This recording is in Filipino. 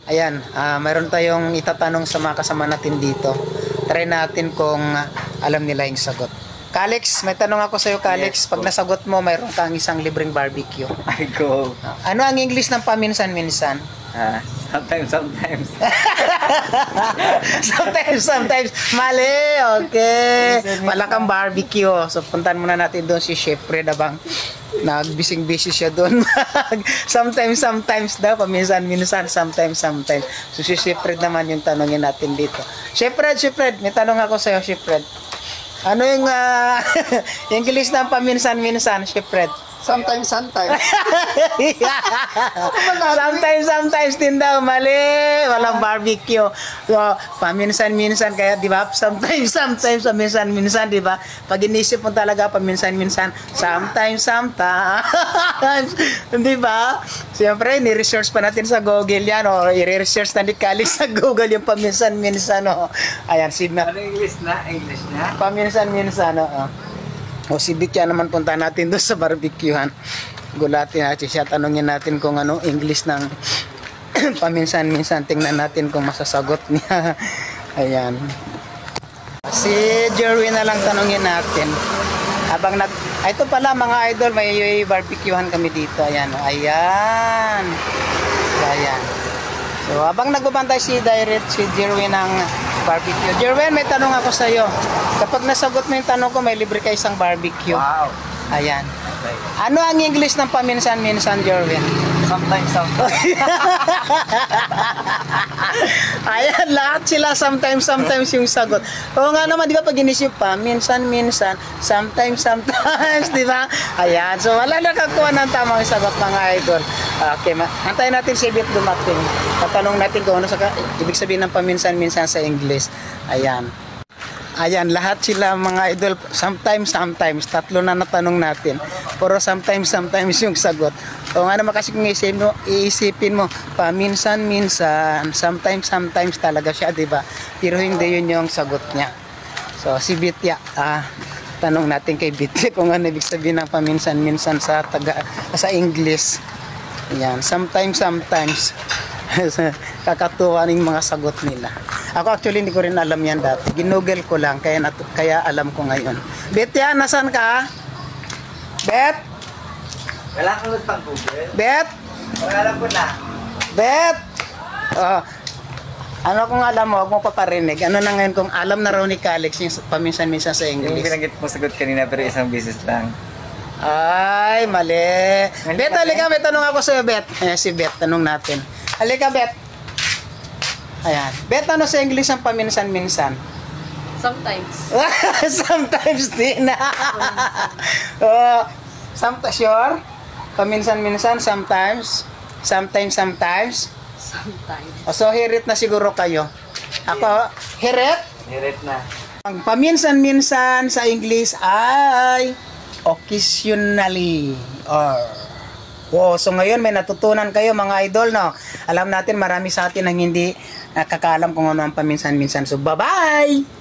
Ayan, mayroon tayong itatanong sa mga kasama natin dito. Try natin kung alam nila yung sagot. Kalex, may tanong ako sa'yo, Kalex. Yes, Pag nasagot mo, mayroon kang isang libreng barbecue. I go. Ano ang English ng paminsan-minsan? Sometimes. sometimes. Mali, okay. Wala kang barbecue. So, puntahan muna natin doon si Chef Fred abang nagbising-busy siya doon. sometimes daw, paminsan-minsan, sometimes. So, si Chef Fred naman yung tanongin natin dito. Chef Fred, may tanong ako sa'yo, Chef Fred. Ano yung English ng paminsan-minsan, Chef Fred? Sometimes. Sometimes din daw, mali. Walang barbecue. So, paminsan-minsan, kaya di ba? Sometimes, paminsan-minsan, di ba? Pag inisip mo talaga, paminsan-minsan, sometimes. Di ba? Siyempre, ni-research pa natin sa Google yan, o i-research na ni Calix sa Google yung paminsan-minsan, o. Ayan, Ano English na? paminsan-minsan, o. O si Bitya naman punta natin doon sa barbecuehan. Gulatin natin siya, tanungin natin kung ano English ng paminsan-minsan. Tingnan natin kung masasagot niya. Ayan. Si Jerwin na lang tanungin natin. Habang ito pala mga idol, may barbecuehan kami dito. Ayan. Ayan. So habang nagbabantay si Jerwin ng barbecue. Jerwin, may tanong ako sa iyo. Kapag nasagot mo yung tanong ko, may libre ka isang barbecue. Wow. Ayan. Okay. Ano ang English ng paminsan-minsan, Jerwin? Sometimes. Ayan, lahat sila sometimes yung sagot. Oo nga naman, di ba pag inisip pa, minsan-minsan, sometimes, di ba? Ayan, so wala nakakuha ng tamang sagot mga idol. Okay, antayin natin si Bit dumating. Tatanong natin kung ano ibig sabihin ng paminsan-minsan sa English. Ayan, lahat sila mga idol, sometimes, tatlo na natanong natin. Pero sometimes yung sagot. O nga naman kasi kung iisipin mo, paminsan-minsan, sometimes talaga siya, di ba? Pero hindi yun yung sagot niya. So, si Bitya, tanong natin kay Bitya kung ano ibig sabihin ng paminsan-minsan sa English. Ayan, sometimes. Kakatuwa ng mga sagot nila. Ako actually hindi ko rin alam yan dati. Ginugel ko lang kaya alam ko ngayon. Bet yan, nasan ka? Bet? Wala kang pang Google. Bet? Alam ko na. Bet? Ano kung alam mo, huwag mo paparinig. Ano na ngayon kung alam na raw ni Calix yung paminsan-minsan sa Yung English? binanggit mo sagot kanina pero isang beses lang. Ay, mali. Bet, halika, may tanong ako sa'yo, Bet. Si Bet, tanong natin. Halika, Bet. Ayan. Bet, ano sa English ang paminsan-minsan? Sometimes. Sometimes din. Sure? Paminsan-minsan, sometimes. Sometimes. So, hirit na siguro kayo. Ako, hirit? Hirit na. Ang paminsan-minsan sa English ay occasionally. So ngayon may natutunan kayo mga idol, no? Alam natin marami sa atin ang hindi nakakaalam kung ano ang paminsan-minsan. So bye-bye!